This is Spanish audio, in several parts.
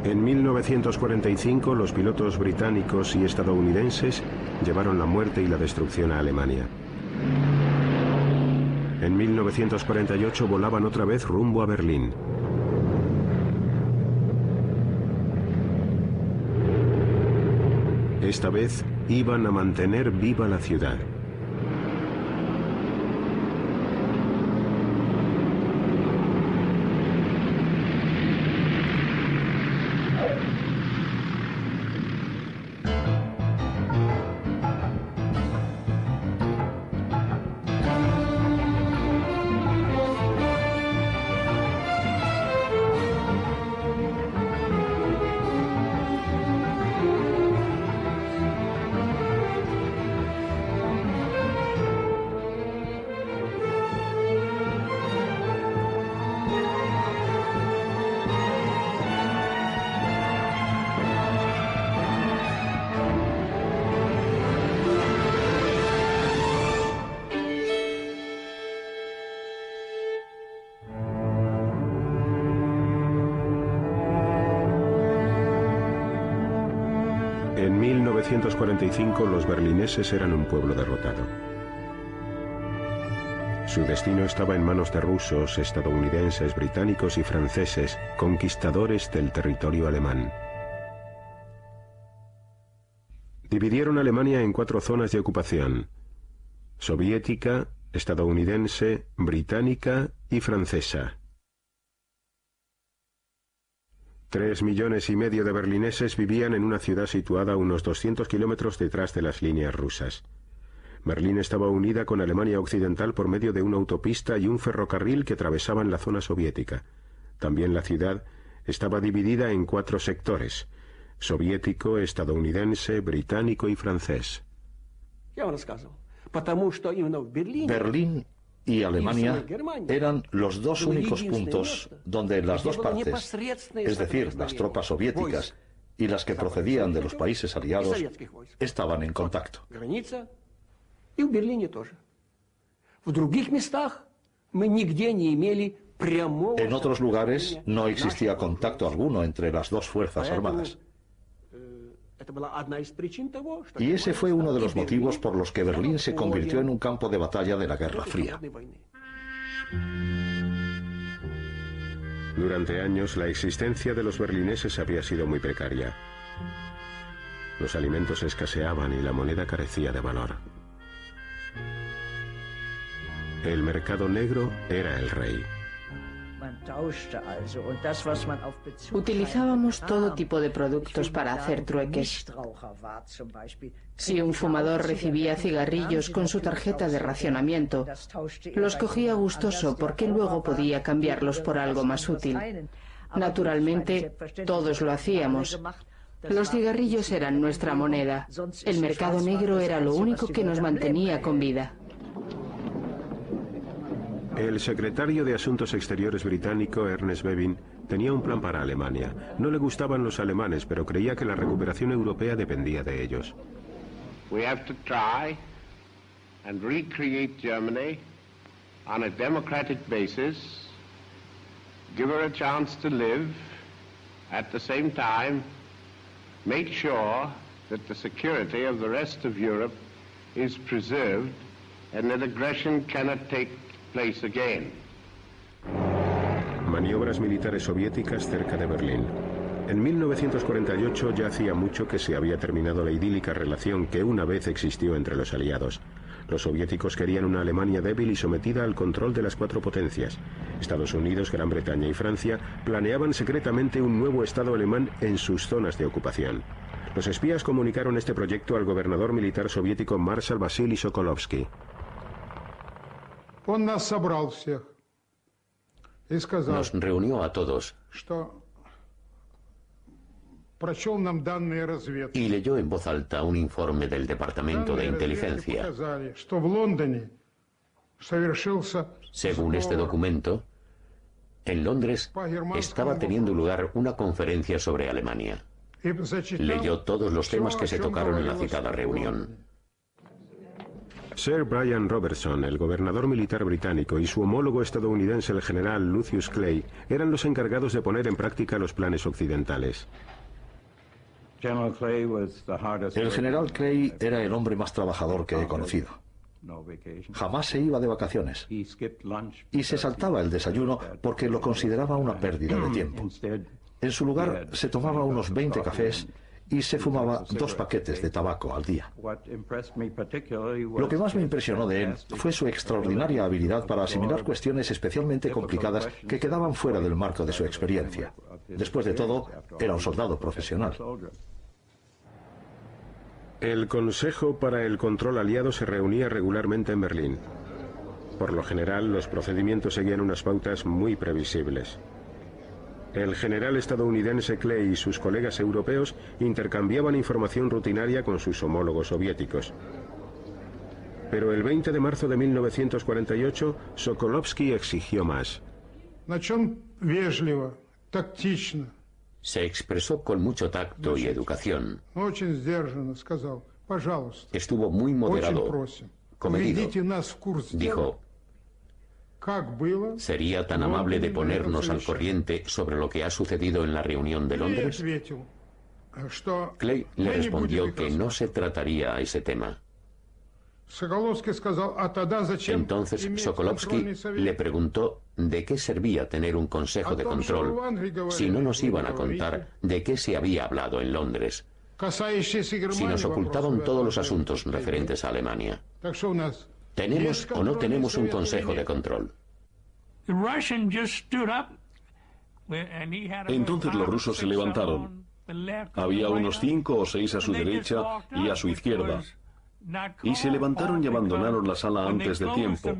En 1945, los pilotos británicos y estadounidenses llevaron la muerte y la destrucción a Alemania. En 1948 volaban otra vez rumbo a Berlín. Esta vez iban a mantener viva la ciudad. En 1945 los berlineses eran un pueblo derrotado. Su destino estaba en manos de rusos, estadounidenses, británicos y franceses, conquistadores del territorio alemán. Dividieron Alemania en 4 zonas de ocupación: soviética, estadounidense, británica y francesa. 3,5 millones de berlineses vivían en una ciudad situada a unos 200 kilómetros detrás de las líneas rusas. Berlín estaba unida con Alemania Occidental por medio de una autopista y un ferrocarril que atravesaban la zona soviética. También la ciudad estaba dividida en 4 sectores: soviético, estadounidense, británico y francés. Berlín y Alemania eran los dos únicos puntos donde las dos partes, es decir, las tropas soviéticas y las que procedían de los países aliados, estaban en contacto. En otros lugares no existía contacto alguno entre las dos fuerzas armadas. Y ese fue uno de los motivos por los que Berlín se convirtió en un campo de batalla de la Guerra Fría. Durante años, la existencia de los berlineses había sido muy precaria. Los alimentos escaseaban y la moneda carecía de valor. El mercado negro era el rey. Utilizábamos todo tipo de productos para hacer trueques. Si un fumador recibía cigarrillos con su tarjeta de racionamiento, los cogía gustoso porque luego podía cambiarlos por algo más útil. Naturalmente, todos lo hacíamos. Los cigarrillos eran nuestra moneda. El mercado negro era lo único que nos mantenía con vida. El secretario de Asuntos Exteriores británico, Ernest Bevin, tenía un plan para Alemania. No le gustaban los alemanes, pero creía que la recuperación europea dependía de ellos. We have to try and recreate Germany on a democratic basis, give her a chance to live, at the same time make sure that the security of the rest of Europe is preserved and that aggression cannot take place again. Maniobras militares soviéticas cerca de Berlín. En 1948 ya hacía mucho que se había terminado la idílica relación que una vez existió entre los aliados. Los soviéticos querían una Alemania débil y sometida al control de las 4 potencias. Estados Unidos, Gran Bretaña y Francia planeaban secretamente un nuevo Estado alemán en sus zonas de ocupación. Los espías comunicaron este proyecto al gobernador militar soviético Marshal Vasily Sokolovsky. Nos reunió a todos y leyó en voz alta un informe del Departamento de Inteligencia. Según este documento, en Londres estaba teniendo lugar una conferencia sobre Alemania. Leyó todos los temas que se tocaron en la citada reunión. Sir Brian Robertson, el gobernador militar británico, y su homólogo estadounidense, el general Lucius Clay, eran los encargados de poner en práctica los planes occidentales. El general Clay era el hombre más trabajador que he conocido. Jamás se iba de vacaciones y se saltaba el desayuno porque lo consideraba una pérdida de tiempo. En su lugar se tomaba unos 20 cafés y se fumaba 2 paquetes de tabaco al día. Lo que más me impresionó de él fue su extraordinaria habilidad para asimilar cuestiones especialmente complicadas que quedaban fuera del marco de su experiencia. Después de todo, era un soldado profesional. El Consejo para el Control Aliado se reunía regularmente en Berlín. Por lo general, los procedimientos seguían unas pautas muy previsibles. El general estadounidense Clay y sus colegas europeos intercambiaban información rutinaria con sus homólogos soviéticos. Pero el 20 de marzo de 1948, Sokolovsky exigió más. Se expresó con mucho tacto y educación. Estuvo muy moderado, comedido. Dijo: ¿sería tan amable de ponernos al corriente sobre lo que ha sucedido en la reunión de Londres? Clay le respondió que no se trataría ese tema. Entonces Sokolovsky le preguntó de qué servía tener un consejo de control si no nos iban a contar de qué se había hablado en Londres, si nos ocultaban todos los asuntos referentes a Alemania. ¿Tenemos o no tenemos un consejo de control? Entonces los rusos se levantaron. Había unos 5 o 6 a su derecha y a su izquierda. Y se levantaron y abandonaron la sala antes de tiempo,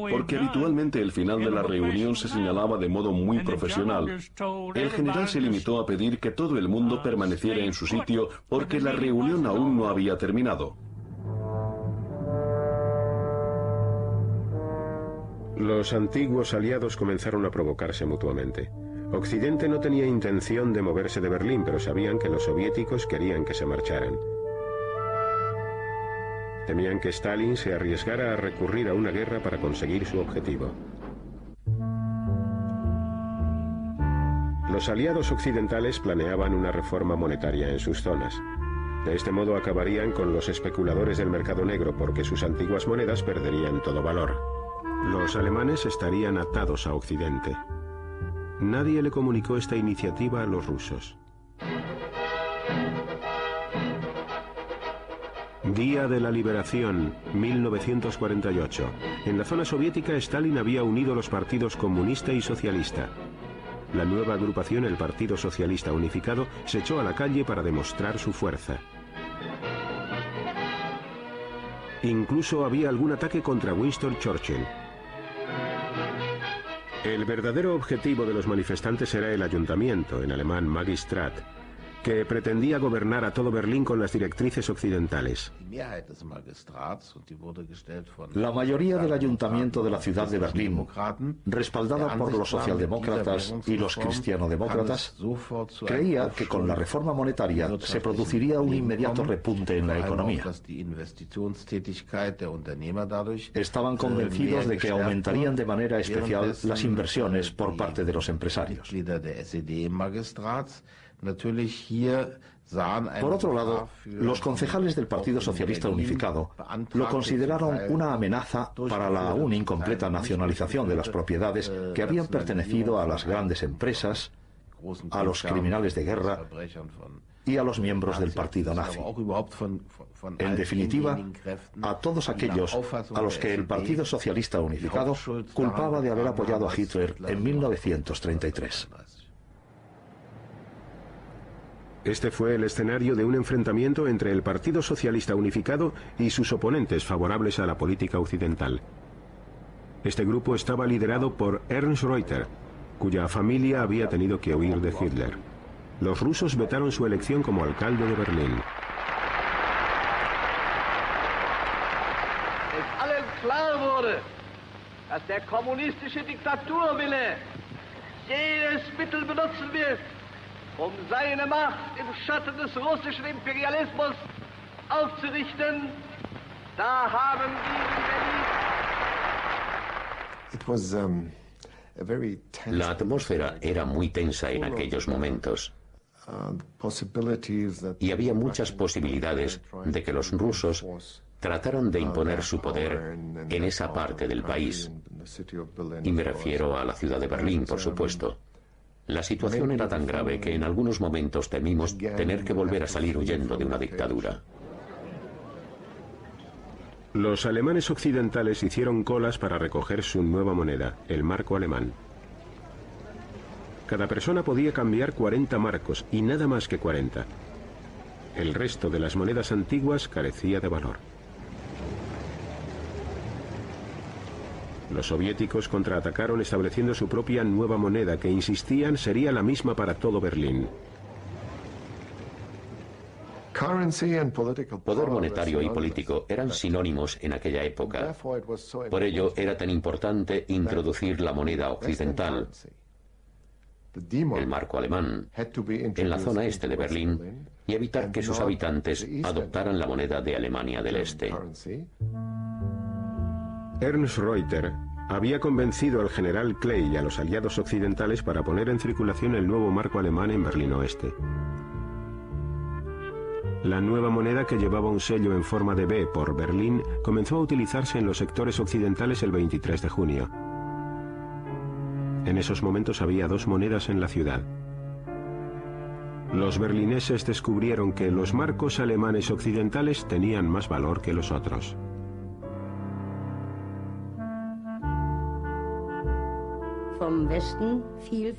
porque habitualmente el final de la reunión se señalaba de modo muy profesional. El general se limitó a pedir que todo el mundo permaneciera en su sitio porque la reunión aún no había terminado. Los antiguos aliados comenzaron a provocarse mutuamente. Occidente no tenía intención de moverse de Berlín, pero sabían que los soviéticos querían que se marcharan. Temían que Stalin se arriesgara a recurrir a una guerra para conseguir su objetivo. Los aliados occidentales planeaban una reforma monetaria en sus zonas. De este modo acabarían con los especuladores del mercado negro porque sus antiguas monedas perderían todo valor. Los alemanes estarían atados a Occidente. Nadie le comunicó esta iniciativa a los rusos. Día de la Liberación, 1948. En la zona soviética, Stalin había unido los partidos comunista y socialista. La nueva agrupación, el Partido Socialista Unificado, se echó a la calle para demostrar su fuerza. Incluso había algún ataque contra Winston Churchill. El verdadero objetivo de los manifestantes era el ayuntamiento, en alemán Magistrat, que pretendía gobernar a todo Berlín con las directrices occidentales. La mayoría del ayuntamiento de la ciudad de Berlín, respaldada por los socialdemócratas y los cristianodemócratas, creía que con la reforma monetaria se produciría un inmediato repunte en la economía. Estaban convencidos de que aumentarían de manera especial las inversiones por parte de los empresarios. Por otro lado, los concejales del Partido Socialista Unificado lo consideraron una amenaza para la aún incompleta nacionalización de las propiedades que habían pertenecido a las grandes empresas, a los criminales de guerra y a los miembros del partido nazi. En definitiva, a todos aquellos a los que el Partido Socialista Unificado culpaba de haber apoyado a Hitler en 1933. Este fue el escenario de un enfrentamiento entre el Partido Socialista Unificado y sus oponentes favorables a la política occidental. Este grupo estaba liderado por Ernst Reuter, cuya familia había tenido que huir de Hitler. Los rusos vetaron su elección como alcalde de Berlín. Es allen klar wurde, dass der kommunistische Diktaturwille jedes Mittel benutzen wird, seine Macht im Schatten des russischen Imperialismus aufzurichten Da haben wir La atmósfera era muy tensa en aquellos momentos y había muchas posibilidades de que los rusos trataran de imponer su poder en esa parte del país. Y me refiero a la ciudad de Berlín, por supuesto. La situación era tan grave que en algunos momentos temimos tener que volver a salir huyendo de una dictadura. Los alemanes occidentales hicieron colas para recoger su nueva moneda, el marco alemán. Cada persona podía cambiar 40 marcos y nada más que 40. El resto de las monedas antiguas carecía de valor. Los soviéticos contraatacaron estableciendo su propia nueva moneda que, insistían, sería la misma para todo Berlín. Poder monetario y político eran sinónimos en aquella época. Por ello era tan importante introducir la moneda occidental, el marco alemán, en la zona este de Berlín y evitar que sus habitantes adoptaran la moneda de Alemania del Este. Ernst Reuter había convencido al general Klein y a los aliados occidentales para poner en circulación el nuevo marco alemán en Berlín Oeste. La nueva moneda, que llevaba un sello en forma de B por Berlín, comenzó a utilizarse en los sectores occidentales el 23 de junio. En esos momentos había dos monedas en la ciudad. Los berlineses descubrieron que los marcos alemanes occidentales tenían más valor que los otros.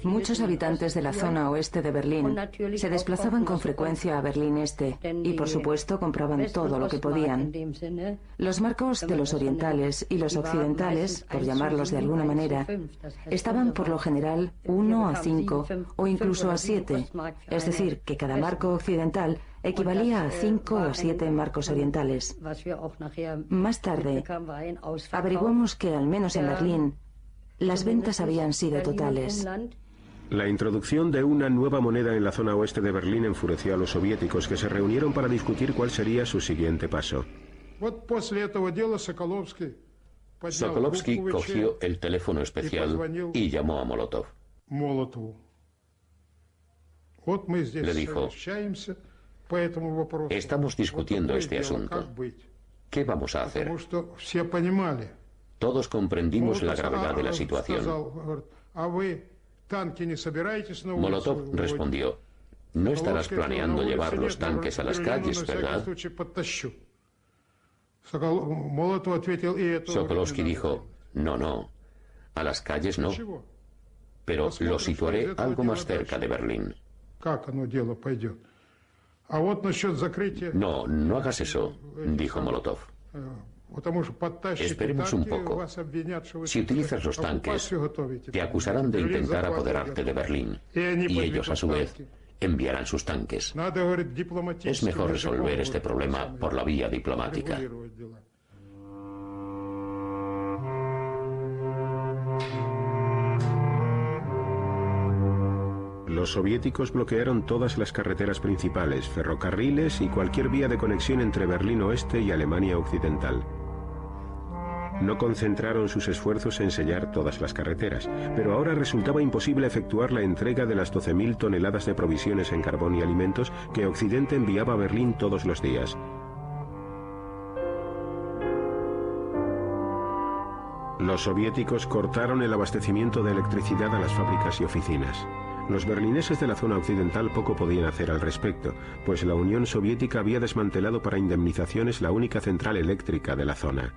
Muchos habitantes de la zona oeste de Berlín se desplazaban con frecuencia a Berlín Este y, por supuesto, compraban todo lo que podían. Los marcos de los orientales y los occidentales, por llamarlos de alguna manera, estaban por lo general 1 a 5 o incluso a 7, es decir, que cada marco occidental equivalía a 5 o 7 marcos orientales. Más tarde, averiguamos que, al menos en Berlín, las ventas habían sido totales. La introducción de una nueva moneda en la zona oeste de Berlín enfureció a los soviéticos, que se reunieron para discutir cuál sería su siguiente paso. Sokolovsky cogió el teléfono especial y llamó a Molotov. Le dijo: estamos discutiendo este asunto. ¿Qué vamos a hacer? Todos comprendimos la gravedad de la situación. Molotov respondió: no estarás planeando llevar los tanques a las calles, ¿verdad? Sokolovsky dijo: no, a las calles no, pero lo situaré algo más cerca de Berlín. No hagas eso, dijo Molotov. Esperemos un poco. Si utilizas los tanques, te acusarán de intentar apoderarte de Berlín, y ellos, a su vez, enviarán sus tanques. Es mejor resolver este problema por la vía diplomática. Los soviéticos bloquearon todas las carreteras principales, ferrocarriles y cualquier vía de conexión entre Berlín Oeste y Alemania Occidental. No concentraron sus esfuerzos en sellar todas las carreteras, pero ahora resultaba imposible efectuar la entrega de las 12.000 toneladas de provisiones en carbón y alimentos que Occidente enviaba a Berlín todos los días. Los soviéticos cortaron el abastecimiento de electricidad a las fábricas y oficinas. Los berlineses de la zona occidental poco podían hacer al respecto, pues la Unión Soviética había desmantelado para indemnizaciones la única central eléctrica de la zona.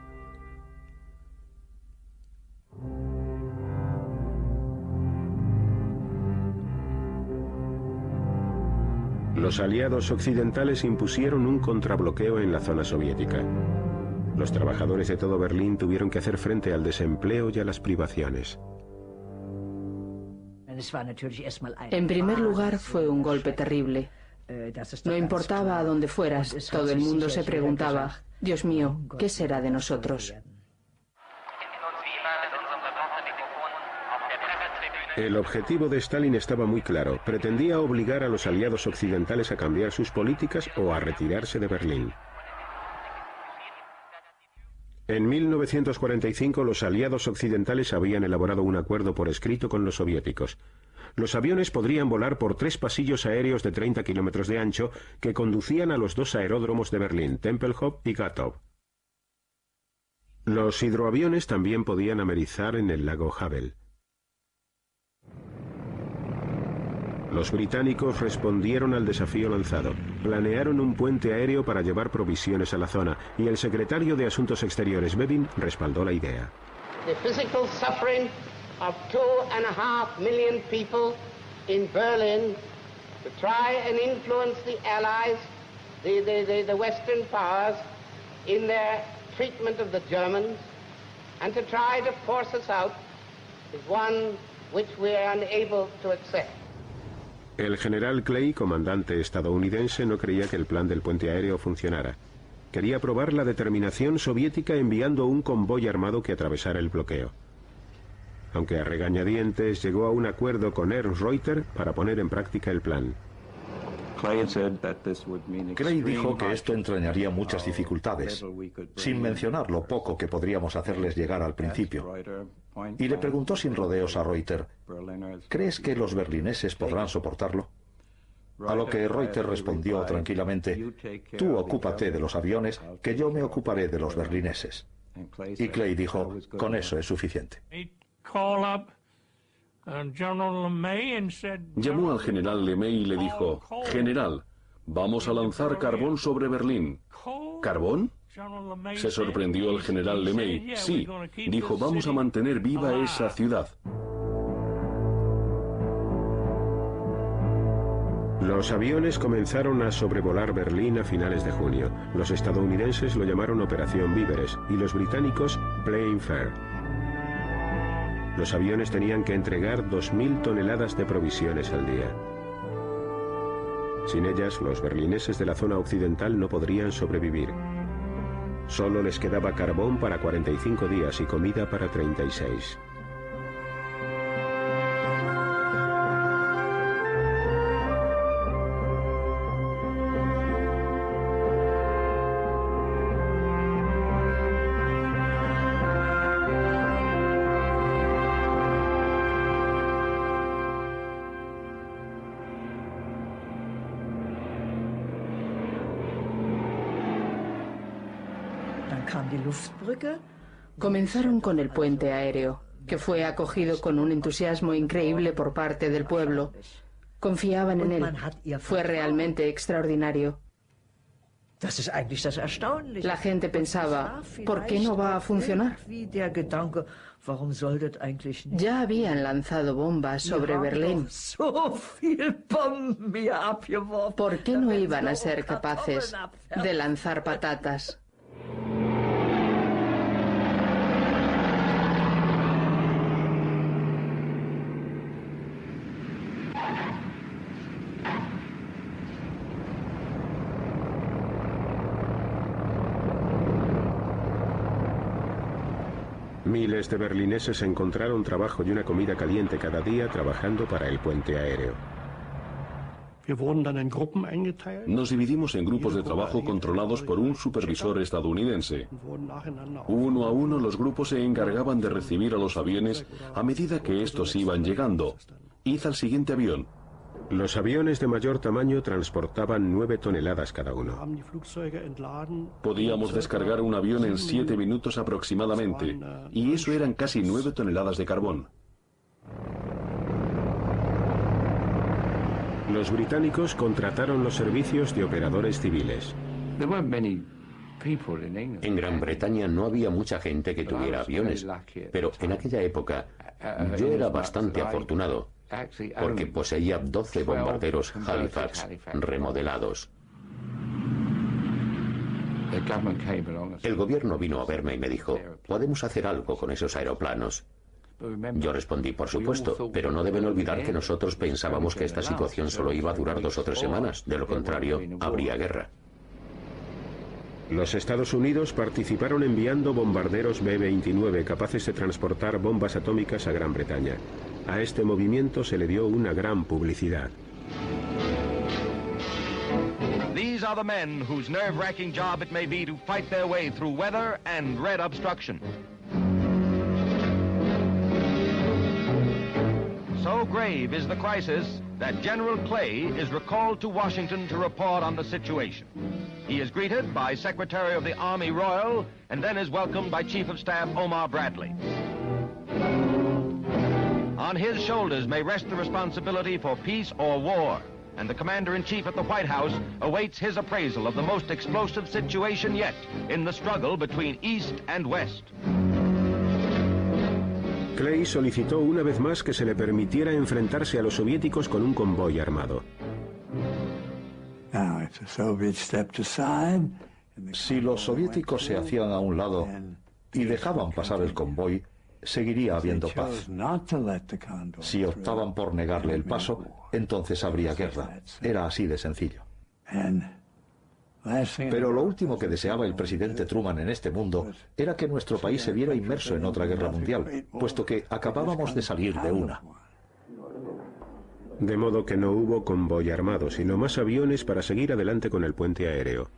Los aliados occidentales impusieron un contrabloqueo en la zona soviética. Los trabajadores de todo Berlín tuvieron que hacer frente al desempleo y a las privaciones. En primer lugar, fue un golpe terrible. No importaba a dónde fueras, todo el mundo se preguntaba: Dios mío, ¿qué será de nosotros? El objetivo de Stalin estaba muy claro. Pretendía obligar a los aliados occidentales a cambiar sus políticas o a retirarse de Berlín. En 1945 los aliados occidentales habían elaborado un acuerdo por escrito con los soviéticos. Los aviones podrían volar por 3 pasillos aéreos de 30 kilómetros de ancho que conducían a los 2 aeródromos de Berlín, Tempelhof y Gatow. Los hidroaviones también podían amerizar en el lago Havel. Los británicos respondieron al desafío lanzado. Planearon un puente aéreo para llevar provisiones a la zona y el secretario de Asuntos Exteriores, Bevin, respaldó la idea. The physical suffering of 2.5 million people in Berlin to try and influence the Allies, the Western powers, in their treatment of the Germans, and to try to force us out is one which we are unable to accept. El general Clay, comandante estadounidense, no creía que el plan del puente aéreo funcionara. Quería probar la determinación soviética enviando un convoy armado que atravesara el bloqueo. Aunque a regañadientes llegó a un acuerdo con Ernst Reuter para poner en práctica el plan. Clay dijo que esto entrañaría muchas dificultades, sin mencionar lo poco que podríamos hacerles llegar al principio. Y le preguntó sin rodeos a Reuter, ¿crees que los berlineses podrán soportarlo? A lo que Reuter respondió tranquilamente, tú ocúpate de los aviones, que yo me ocuparé de los berlineses. Y Clay dijo, con eso es suficiente. Llamó al general LeMay y le dijo, general, vamos a lanzar carbón sobre Berlín. ¿Carbón? Se sorprendió el general LeMay. Sí, dijo, vamos a mantener viva esa ciudad. Los aviones comenzaron a sobrevolar Berlín a finales de junio. Los estadounidenses lo llamaron Operación Víveres y los británicos Plain Fair. Los aviones tenían que entregar 2.000 toneladas de provisiones al día. Sin ellas, los berlineses de la zona occidental no podrían sobrevivir. Solo les quedaba carbón para 45 días y comida para 36. Comenzaron con el puente aéreo, que fue acogido con un entusiasmo increíble por parte del pueblo. Confiaban en él. Fue realmente extraordinario. La gente pensaba, ¿por qué no va a funcionar? Ya habían lanzado bombas sobre Berlín. ¿Por qué no iban a ser capaces de lanzar patatas? Miles de berlineses encontraron trabajo y una comida caliente cada día trabajando para el puente aéreo. Nos dividimos en grupos de trabajo controlados por un supervisor estadounidense. Uno a uno los grupos se encargaban de recibir a los aviones a medida que estos iban llegando. Id al siguiente avión. Los aviones de mayor tamaño transportaban 9 toneladas cada uno. Podíamos descargar un avión en 7 minutos aproximadamente, y eso eran casi 9 toneladas de carbón. Los británicos contrataron los servicios de operadores civiles. En Gran Bretaña no había mucha gente que tuviera aviones, pero en aquella época yo era bastante afortunado, porque poseía 12 bombarderos Halifax remodelados. El gobierno vino a verme y me dijo, ¿podemos hacer algo con esos aeroplanos? Yo respondí, por supuesto, pero no deben olvidar que nosotros pensábamos que esta situación solo iba a durar 2 o 3 semanas, de lo contrario, habría guerra. Los Estados Unidos participaron enviando bombarderos B-29 capaces de transportar bombas atómicas a Gran Bretaña. A este movimiento se le dio una gran publicidad. These are the men whose nerve-wracking job it may be to fight their way through weather and red obstruction. So grave is the crisis that General Clay is recalled to Washington to report on the situation. He is greeted by Secretary of the Army Royal and then is welcomed by Chief of Staff Omar Bradley. On his shoulders may rest the responsibility for peace or war, and the Commander-in-Chief at the White House awaits his appraisal of the most explosive situation yet in the struggle between East and West. Clay solicitó una vez más que se le permitiera enfrentarse a los soviéticos con un convoy armado. Si los soviéticos se hacían a un lado y dejaban pasar el convoy, seguiría habiendo paz. Si optaban por negarle el paso, entonces habría guerra. Era así de sencillo. Pero lo último que deseaba el presidente Truman en este mundo era que nuestro país se viera inmerso en otra guerra mundial, puesto que acabábamos de salir de una. De modo que no hubo convoy armado, sino más aviones para seguir adelante con el puente aéreo.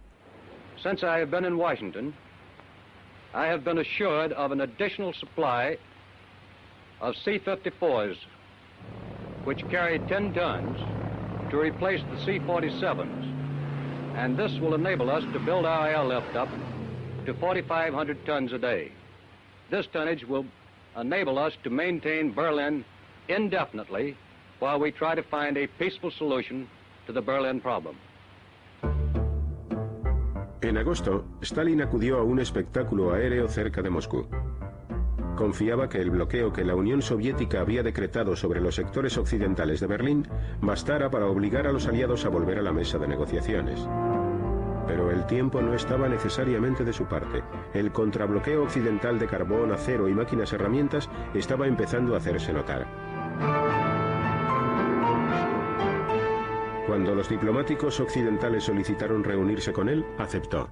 Since I have been in Washington, I have been assured of an additional supply of C-54s, which carry 10 tons, to replace the C-47s. And this will enable us to build our airlift up to 4,500 tons a day. This tonnage will enable us to maintain Berlin indefinitely while we try to find a peaceful solution to the Berlin problem. En agosto, Stalin acudió a un espectáculo aéreo cerca de Moscú. Confiaba que el bloqueo que la Unión Soviética había decretado sobre los sectores occidentales de Berlín bastara para obligar a los aliados a volver a la mesa de negociaciones. Pero el tiempo no estaba necesariamente de su parte. El contrabloqueo occidental de carbón, acero y máquinas herramientas estaba empezando a hacerse notar. Cuando los diplomáticos occidentales solicitaron reunirse con él, aceptó.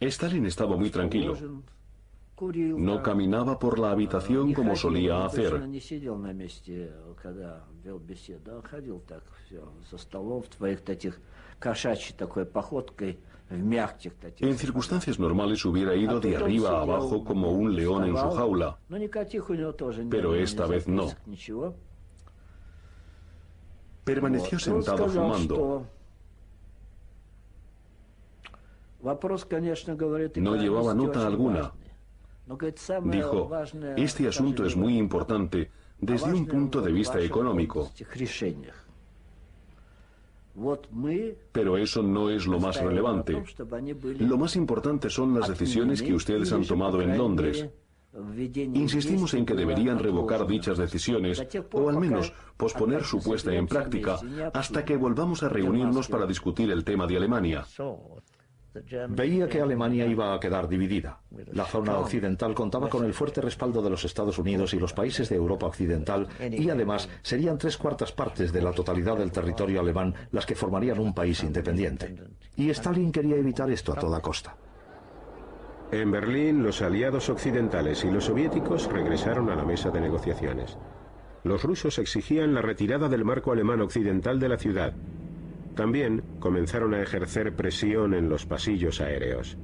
Stalin estaba muy tranquilo. No caminaba por la habitación como solía hacer. En circunstancias normales hubiera ido de arriba a abajo como un león en su jaula, pero esta vez no. Permaneció sentado fumando. No llevaba nota alguna. Dijo, este asunto es muy importante desde un punto de vista económico. Pero eso no es lo más relevante. Lo más importante son las decisiones que ustedes han tomado en Londres. Insistimos en que deberían revocar dichas decisiones o al menos posponer su puesta en práctica hasta que volvamos a reunirnos para discutir el tema de Alemania. Veía que Alemania iba a quedar dividida. La zona occidental contaba con el fuerte respaldo de los Estados Unidos y los países de Europa Occidental y además serían 3/4 partes de la totalidad del territorio alemán las que formarían un país independiente. Y Stalin quería evitar esto a toda costa. En Berlín, los aliados occidentales y los soviéticos regresaron a la mesa de negociaciones. Los rusos exigían la retirada del marco alemán occidental de la ciudad. También comenzaron a ejercer presión en los pasillos aéreos.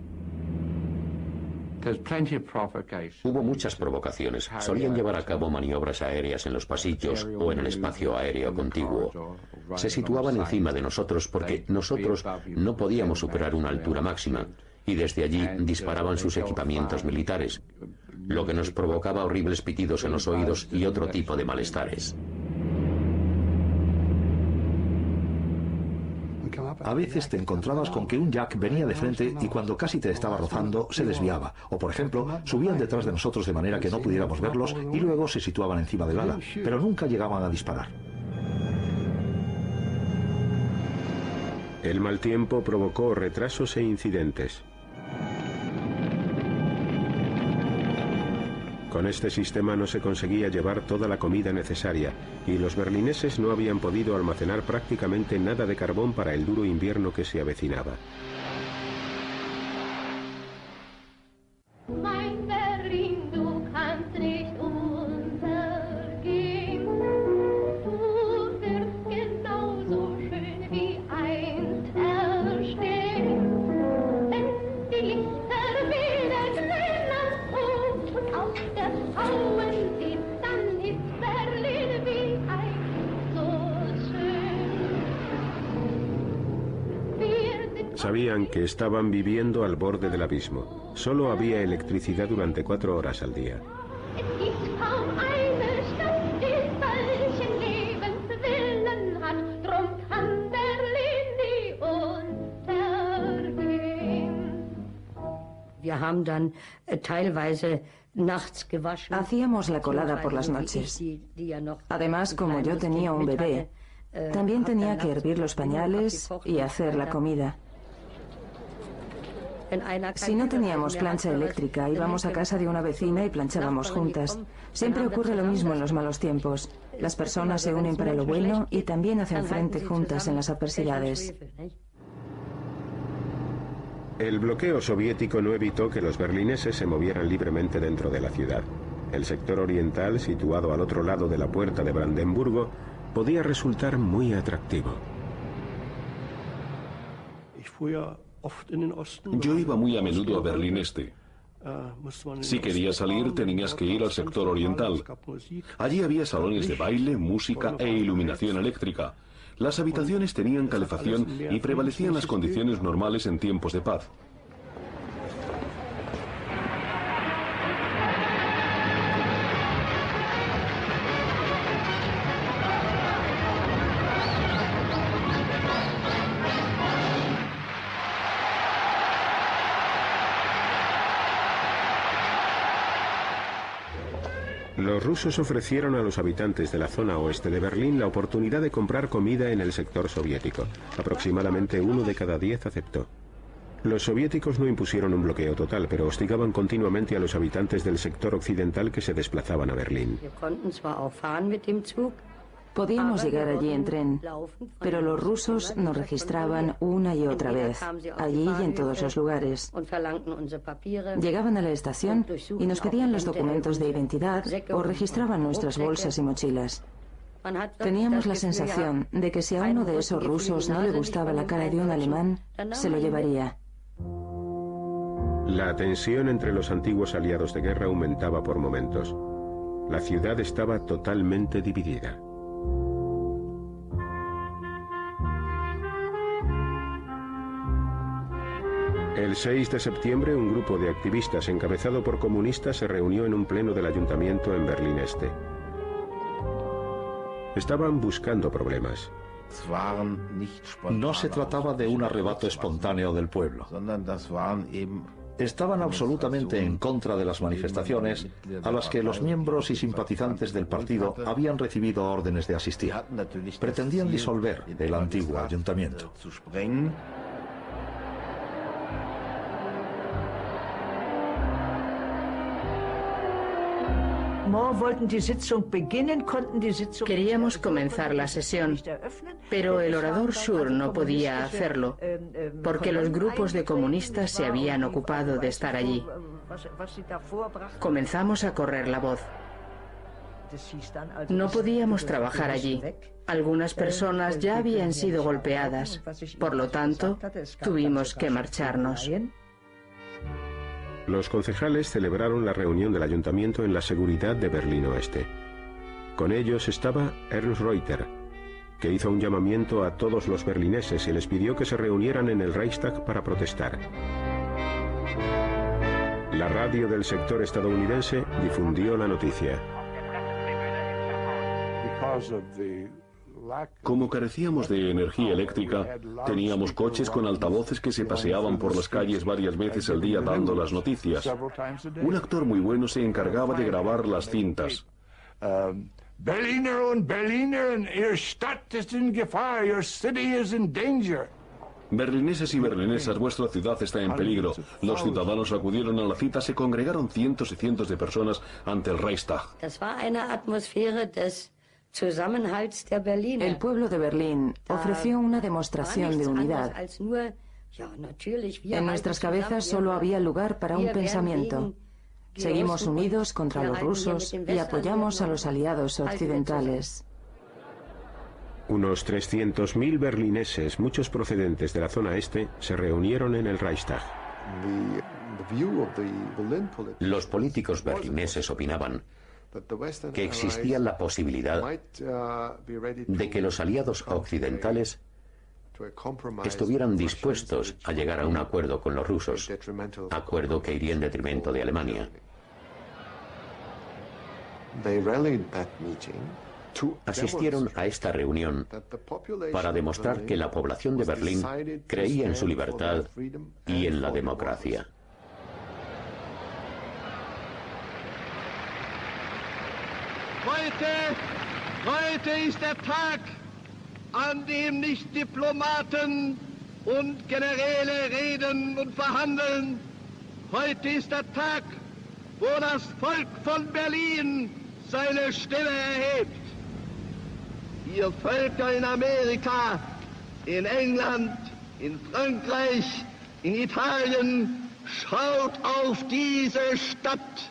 Hubo muchas provocaciones. Solían llevar a cabo maniobras aéreas en los pasillos o en el espacio aéreo contiguo. Se situaban encima de nosotros porque nosotros no podíamos superar una altura máxima y desde allí disparaban sus equipamientos militares, lo que nos provocaba horribles pitidos en los oídos y otro tipo de malestares. A veces te encontrabas con que un Jack venía de frente y cuando casi te estaba rozando se desviaba. O por ejemplo, subían detrás de nosotros de manera que no pudiéramos verlos y luego se situaban encima del ala, pero nunca llegaban a disparar. El mal tiempo provocó retrasos e incidentes. Con este sistema no se conseguía llevar toda la comida necesaria y los berlineses no habían podido almacenar prácticamente nada de carbón para el duro invierno que se avecinaba. Mein Berlin, du kannst nicht unser sabían que estaban viviendo al borde del abismo. Solo había electricidad durante 4 horas al día. Hacíamos la colada por las noches. Además, como yo tenía un bebé, también tenía que hervir los pañales y hacer la comida. Si no teníamos plancha eléctrica, íbamos a casa de una vecina y planchábamos juntas. Siempre ocurre lo mismo en los malos tiempos. Las personas se unen para lo bueno y también hacen frente juntas en las adversidades. El bloqueo soviético no evitó que los berlineses se movieran libremente dentro de la ciudad. El sector oriental, situado al otro lado de la puerta de Brandenburgo, podía resultar muy atractivo. Yo iba muy a menudo a Berlín Este. Si querías salir, tenías que ir al sector oriental. Allí había salones de baile, música e iluminación eléctrica. Las habitaciones tenían calefacción y prevalecían las condiciones normales en tiempos de paz. Los rusos ofrecieron a los habitantes de la zona oeste de Berlín la oportunidad de comprar comida en el sector soviético. Aproximadamente 1 de cada 10 aceptó. Los soviéticos no impusieron un bloqueo total, pero hostigaban continuamente a los habitantes del sector occidental que se desplazaban a Berlín. Podíamos llegar allí en tren, pero los rusos nos registraban una y otra vez, allí y en todos los lugares. Llegaban a la estación y nos pedían los documentos de identidad o registraban nuestras bolsas y mochilas. Teníamos la sensación de que si a uno de esos rusos no le gustaba la cara de un alemán, se lo llevaría. La tensión entre los antiguos aliados de guerra aumentaba por momentos. La ciudad estaba totalmente dividida. El 6 de septiembre, un grupo de activistas encabezado por comunistas se reunió en un pleno del ayuntamiento en Berlín Este. Estaban buscando problemas. No se trataba de un arrebato espontáneo del pueblo. Estaban absolutamente en contra de las manifestaciones a las que los miembros y simpatizantes del partido habían recibido órdenes de asistir. Pretendían disolver el antiguo ayuntamiento. Queríamos comenzar la sesión, pero el orador Schur no podía hacerlo, porque los grupos de comunistas se habían ocupado de estar allí. Comenzamos a correr la voz. No podíamos trabajar allí. Algunas personas ya habían sido golpeadas, por lo tanto, tuvimos que marcharnos. Los concejales celebraron la reunión del ayuntamiento en la seguridad de Berlín Oeste. Con ellos estaba Ernst Reuter, que hizo un llamamiento a todos los berlineses y les pidió que se reunieran en el Reichstag para protestar. La radio del sector estadounidense difundió la noticia. Como carecíamos de energía eléctrica, teníamos coches con altavoces que se paseaban por las calles varias veces al día dando las noticias. Un actor muy bueno se encargaba de grabar las cintas. Berliner und Berlinerinnen, Ihre Stadt ist in Gefahr, your city is in danger. Berlineses y berlinesas, vuestra ciudad está en peligro. Los ciudadanos acudieron a la cita, se congregaron cientos y cientos de personas ante el Reichstag. El pueblo de Berlín ofreció una demostración de unidad. En nuestras cabezas solo había lugar para un pensamiento. Seguimos unidos contra los rusos y apoyamos a los aliados occidentales. Unos 300.000 berlineses, muchos procedentes de la zona este, se reunieron en el Reichstag. Los políticos berlineses opinaban que existía la posibilidad de que los aliados occidentales estuvieran dispuestos a llegar a un acuerdo con los rusos, acuerdo que iría en detrimento de Alemania. Asistieron a esta reunión para demostrar que la población de Berlín creía en su libertad y en la democracia. Heute ist der Tag, an dem nicht Diplomaten und Generäle reden und verhandeln. Heute ist der Tag, wo das Volk von Berlin seine Stimme erhebt. Ihr Völker in Amerika, in England, in Frankreich, in Italien, schaut auf diese Stadt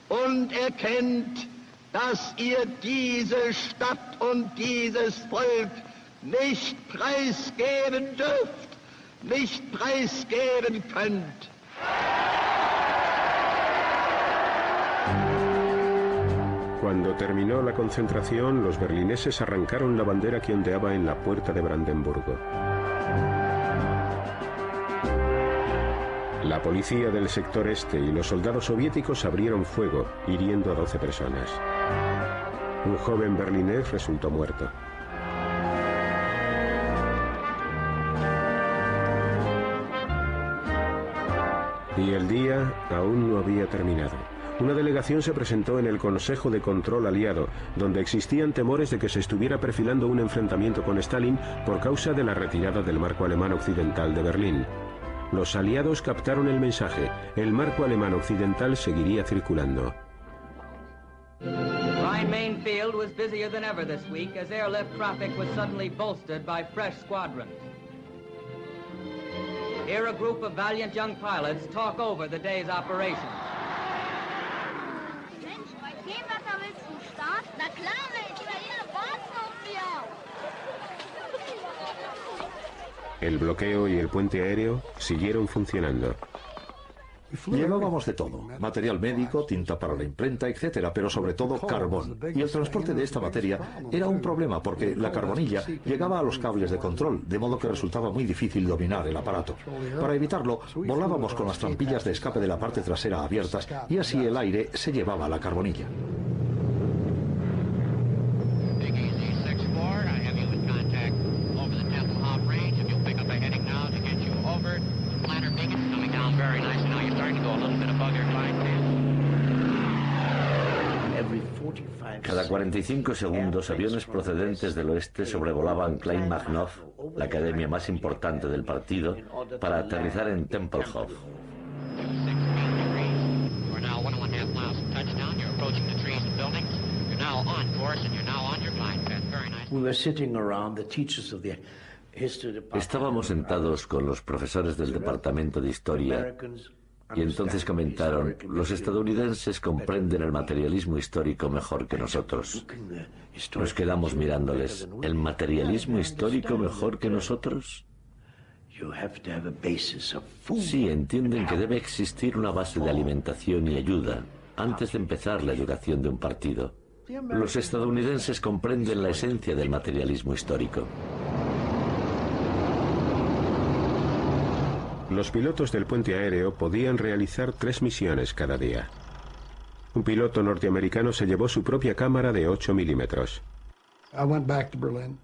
und erkennt, dass ihr diese Stadt und dieses Volk nicht preisgeben dürft, nicht preisgeben könnt. Cuando terminó la concentración, los berlineses arrancaron la bandera que ondeaba en la puerta de Brandenburgo. La policía del sector este y los soldados soviéticos abrieron fuego, hiriendo a 12 personas. Un joven berlinés resultó muerto. Y el día aún no había terminado. Una delegación se presentó en el Consejo de Control Aliado, donde existían temores de que se estuviera perfilando un enfrentamiento con Stalin por causa de la retirada del marco alemán occidental de Berlín. Los aliados captaron el mensaje. El marco alemán occidental seguiría circulando. Rhine-Main Field was busier than ever this week as airlift traffic was suddenly bolstered by fresh squadrons. Here a group of valiant young pilots talk over the day's operations. Mensch, bei dem Wetter willst du starten? Na klar, Mensch, Italiener warten auf mir. El bloqueo y el puente aéreo siguieron funcionando. Llevábamos de todo, material médico, tinta para la imprenta, etcétera, pero sobre todo carbón. Y el transporte de esta materia era un problema porque la carbonilla llegaba a los cables de control, de modo que resultaba muy difícil dominar el aparato. Para evitarlo, volábamos con las trampillas de escape de la parte trasera abiertas y así el aire se llevaba la carbonilla. Cada 45 segundos, aviones procedentes del oeste sobrevolaban Kleinmachnow, la academia más importante del partido, para aterrizar en Tempelhof. Estábamos sentados con los profesores del departamento de historia y entonces comentaron: los estadounidenses comprenden el materialismo histórico mejor que nosotros. Nos quedamos mirándoles. ¿El materialismo histórico mejor que nosotros? Sí, entienden que debe existir una base de alimentación y ayuda antes de empezar la educación de un partido. Los estadounidenses comprenden la esencia del materialismo histórico. Los pilotos del puente aéreo podían realizar 3 misiones cada día. Un piloto norteamericano se llevó su propia cámara de 8 milímetros.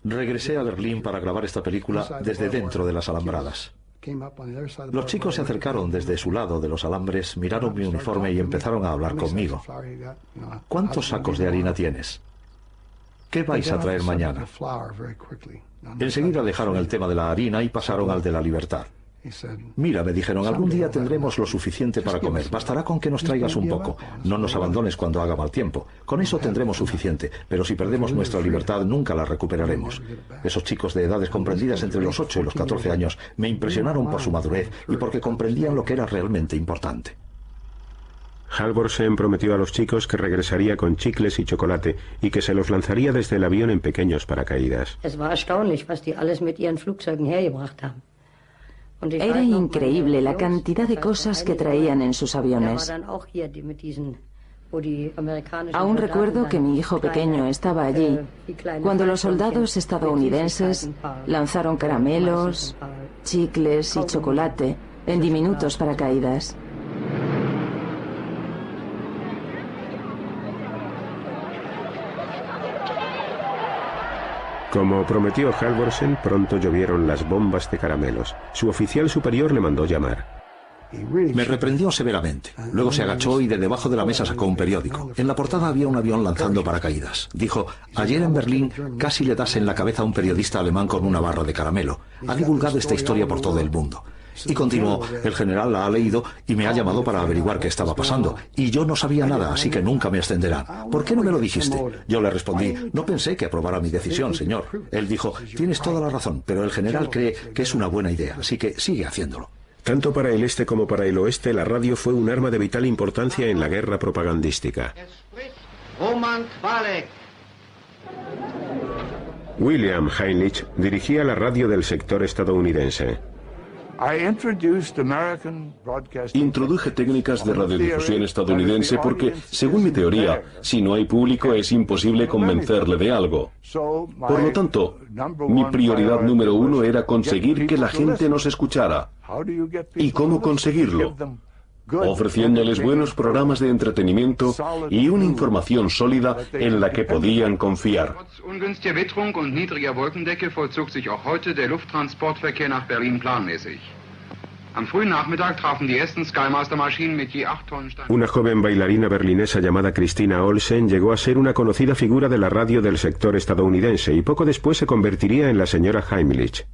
Regresé a Berlín para grabar esta película desde dentro de las alambradas. Los chicos se acercaron desde su lado de los alambres, miraron mi uniforme y empezaron a hablar conmigo. ¿Cuántos sacos de harina tienes? ¿Qué vais a traer mañana? Enseguida dejaron el tema de la harina y pasaron al de la libertad. Mira, me dijeron, algún día tendremos lo suficiente para comer. Bastará con que nos traigas un poco. No nos abandones cuando haga mal tiempo. Con eso tendremos suficiente. Pero si perdemos nuestra libertad, nunca la recuperaremos. Esos chicos de edades comprendidas entre los 8 y los 14 años me impresionaron por su madurez y porque comprendían lo que era realmente importante. Halvorsen prometió a los chicos que regresaría con chicles y chocolate y que se los lanzaría desde el avión en pequeños paracaídas. Es war erstaunlich, was die alles mit ihren Flugzeugen hergebracht haben. Era increíble la cantidad de cosas que traían en sus aviones. Aún recuerdo que mi hijo pequeño estaba allí cuando los soldados estadounidenses lanzaron caramelos, chicles y chocolate en diminutos paracaídas. Como prometió Halvorsen, pronto llovieron las bombas de caramelos. Su oficial superior le mandó llamar. Me reprendió severamente. Luego se agachó y de debajo de la mesa sacó un periódico. En la portada había un avión lanzando paracaídas. Dijo: ayer en Berlín casi le das en la cabeza a un periodista alemán con una barra de caramelo. Ha divulgado esta historia por todo el mundo. Y continuó: el general la ha leído y me ha llamado para averiguar qué estaba pasando. Y yo no sabía nada, así que nunca me ascenderán. ¿Por qué no me lo dijiste? Yo le respondí: no pensé que aprobara mi decisión, señor. Él dijo: tienes toda la razón, pero el general cree que es una buena idea, así que sigue haciéndolo. Tanto para el este como para el oeste, la radio fue un arma de vital importancia en la guerra propagandística. William Heinrich dirigía la radio del sector estadounidense. Introduje técnicas de radiodifusión estadounidense porque, según mi teoría, si no hay público es imposible convencerle de algo. Por lo tanto, mi prioridad número uno era conseguir que la gente nos escuchara. ¿Y cómo conseguirlo? Ofreciéndoles buenos programas de entretenimiento y una información sólida en la que podían confiar. Ungünstiger Witterung und niedriger Wolkendecke vollzog sich auch heute der Lufttransportverkehr nach Berlin planmäßig. Am frühen Nachmittag trafen die ersten Skymaster-Maschinen mit je 8 Tonnen Stein. Una joven bailarina berlinesa llamada Christina Olsen llegó a ser una conocida figura de la radio del sector estadounidense y poco después se convertiría en la señora Heimlich.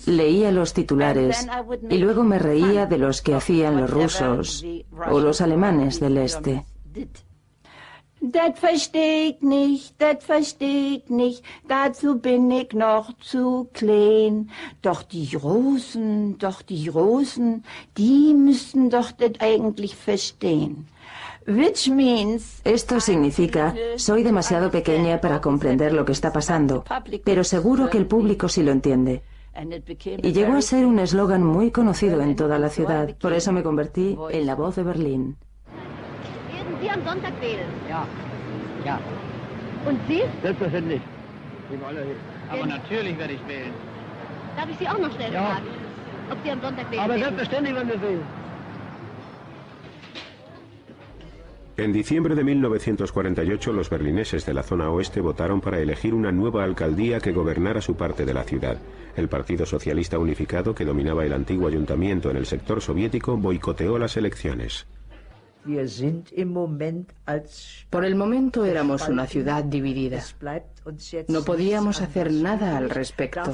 Leía los titulares y luego me reía de los que hacían los rusos o los alemanes del este. Das versteh ich nicht, dazu bin ich noch zu klein. Doch die Russen, die müssten doch das eigentlich verstehen. Which means, esto significa, soy demasiado pequeña para comprender lo que está pasando, pero seguro que el público sí lo entiende. Y llegó a ser un eslogan muy conocido en toda la ciudad, por eso me convertí en la voz de Berlín. Sie am Sonntag wählen? Ja, ja. Und Sie? Selbstverständlich. Aber natürlich werde ich wählen. Darf ich Sie auch noch schnell fragen, ob Sie am Sonntag wählen? Aber selbstverständlich werden wir wählen. En diciembre de 1948, los berlineses de la zona oeste votaron para elegir una nueva alcaldía que gobernara su parte de la ciudad. El Partido Socialista Unificado, que dominaba el antiguo ayuntamiento en el sector soviético, boicoteó las elecciones. Por el momento éramos una ciudad dividida. No podíamos hacer nada al respecto.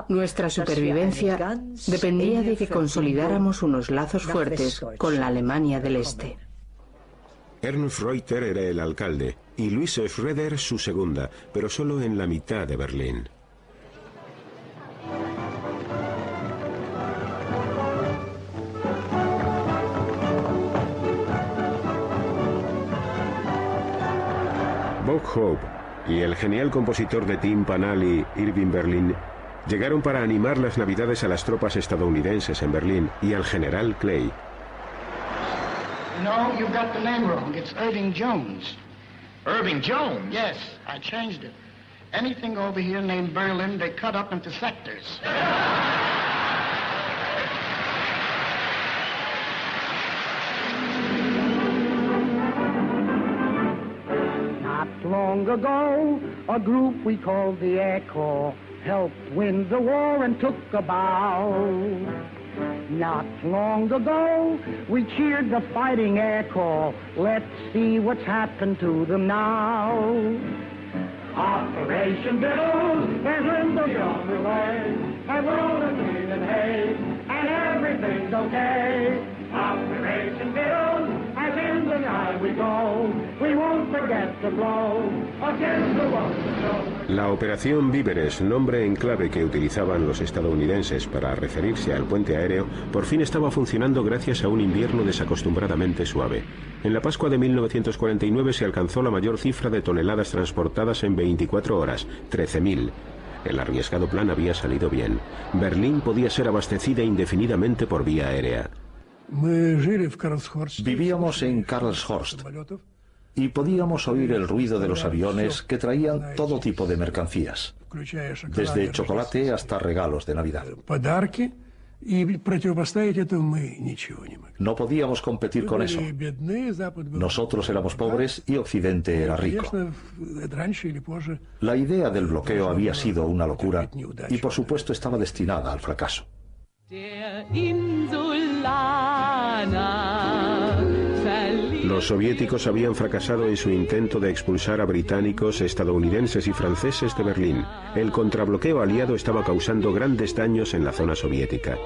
Nuestra supervivencia dependía de que consolidáramos unos lazos fuertes con la Alemania del Este. Ernst Reuter era el alcalde y Luise Schroeder su segunda, pero solo en la mitad de Berlín. Bob Hope y el genial compositor de Timpanali, Irving Berlin, llegaron para animar las navidades a las tropas estadounidenses en Berlín y al general Clay. No, you got the name wrong. It's Irving Jones. Irving Jones? Yes, I changed it. Anything over here named Berlin, they cut up into sectors. Long ago, a group we called the Air Corps helped win the war and took a bow. Not long ago, we cheered the fighting Air Corps. Let's see what's happened to them now. Operation Biddle is in the only way, and we're all in green and hay, and everything's okay. Operation Biddle, as in the eye we go, we won't forget the blow against the one to show. La Operación Víveres, nombre en clave que utilizaban los estadounidenses para referirse al puente aéreo, por fin estaba funcionando gracias a un invierno desacostumbradamente suave. En la Pascua de 1949 se alcanzó la mayor cifra de toneladas transportadas en 24 horas, 13.000. El arriesgado plan había salido bien. Berlín podía ser abastecida indefinidamente por vía aérea. Vivíamos en Karlshorst y podíamos oír el ruido de los aviones que traían todo tipo de mercancías, desde chocolate hasta regalos de Navidad. No podíamos competir con eso. Nosotros éramos pobres y Occidente era rico. La idea del bloqueo había sido una locura y por supuesto estaba destinada al fracaso. Los soviéticos habían fracasado en su intento de expulsar a británicos, estadounidenses y franceses de Berlín. El contrabloqueo aliado estaba causando grandes daños en la zona soviética.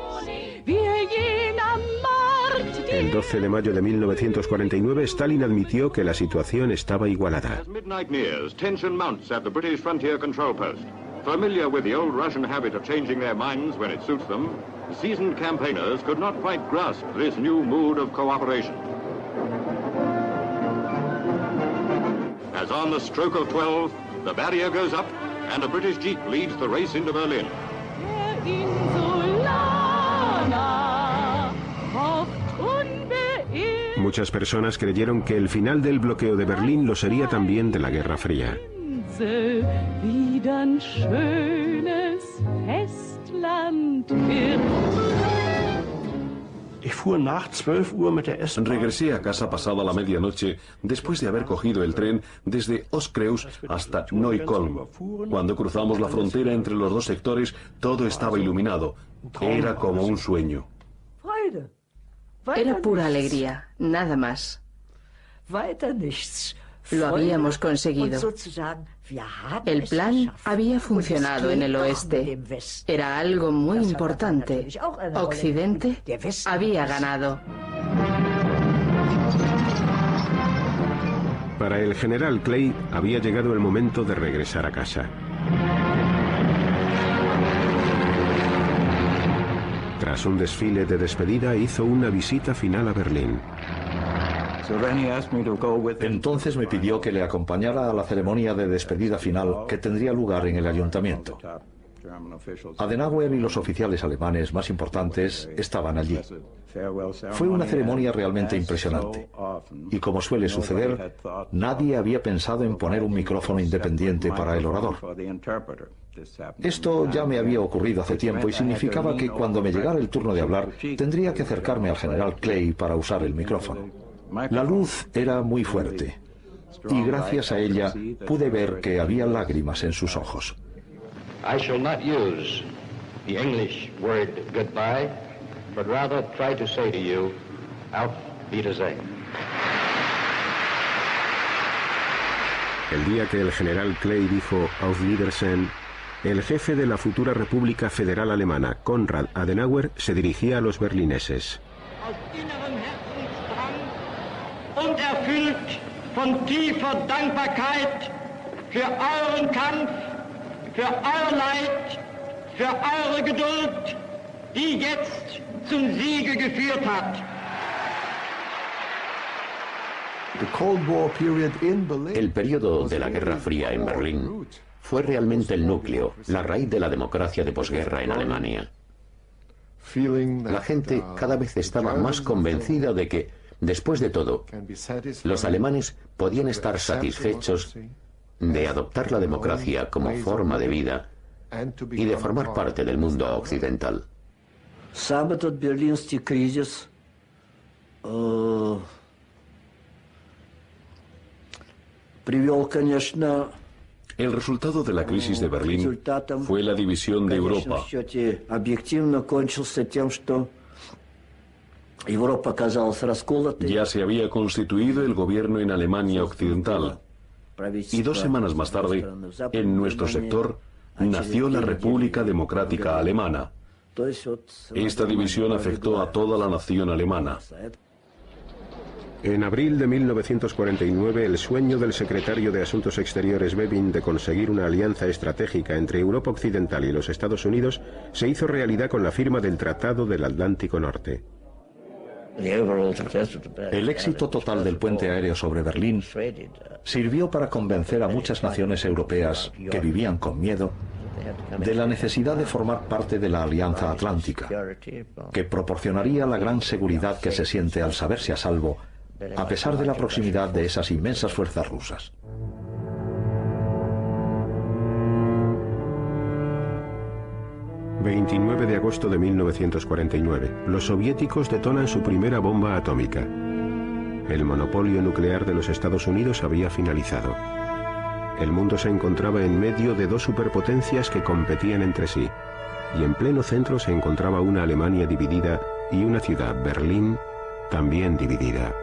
El 12 de mayo de 1949, Stalin admitió que la situación estaba igualada. Familiar with the old Russian habit of changing their minds when it suits them, seasoned campaigners could not quite grasp this new mood of cooperation. As on the stroke of 12, the barrier goes up and a British jeep leads the race into Berlin. Muchas personas creyeron que el final del bloqueo de Berlín lo sería también de la Guerra Fría. Regresé a casa pasada la medianoche después de haber cogido el tren desde Ostkreuz hasta Neukölln. Cuando cruzamos la frontera entre los dos sectores, todo estaba iluminado. Era como un sueño. Era pura alegría, nada más. Lo habíamos conseguido. El plan había funcionado en el oeste. Era algo muy importante. Occidente había ganado. Para el general Clay había llegado el momento de regresar a casa. Tras un desfile de despedida, hizo una visita final a Berlín. Entonces me pidió que le acompañara a la ceremonia de despedida final que tendría lugar en el ayuntamiento. Adenauer y los oficiales alemanes más importantes estaban allí. Fue una ceremonia realmente impresionante. Y como suele suceder, nadie había pensado en poner un micrófono independiente para el orador. Esto ya me había ocurrido hace tiempo y significaba que cuando me llegara el turno de hablar, tendría que acercarme al general Clay para usar el micrófono. La luz era muy fuerte y gracias a ella pude ver que había lágrimas en sus ojos. I shall not use the English word goodbye, but rather try to say to you, auf Wiedersehen. El día que el general Clay dijo Auf Wiedersehen, el jefe de la futura República Federal Alemana, Konrad Adenauer, se dirigía a los berlineses. Und erfüllt von tiefer Dankbarkeit für euren Kampf, für euer Leid, für eure Geduld, die jetzt zum Siege geführt hat. El periodo de la Guerra Fría en Berlín fue realmente el núcleo, la raíz de la democracia de posguerra en Alemania. La gente cada vez estaba más convencida de que, después de todo, los alemanes podían estar satisfechos de adoptar la democracia como forma de vida y de formar parte del mundo occidental. El resultado de la crisis de Berlín fue la división de Europa. Ya se había constituido el gobierno en Alemania Occidental y 2 semanas más tarde, en nuestro sector, nació la República Democrática Alemana. Esta división afectó a toda la nación alemana. En abril de 1949, el sueño del secretario de Asuntos Exteriores Bevin de conseguir una alianza estratégica entre Europa Occidental y los Estados Unidos se hizo realidad con la firma del Tratado del Atlántico Norte. El éxito total del puente aéreo sobre Berlín sirvió para convencer a muchas naciones europeas que vivían con miedo de la necesidad de formar parte de la Alianza Atlántica, que proporcionaría la gran seguridad que se siente al saberse a salvo, a pesar de la proximidad de esas inmensas fuerzas rusas. ...29 de agosto de 1949... ...los soviéticos detonan su primera bomba atómica. El monopolio nuclear de los Estados Unidos había finalizado. El mundo se encontraba en medio de dos superpotencias que competían entre sí, y en pleno centro se encontraba una Alemania dividida y una ciudad, Berlín, también dividida.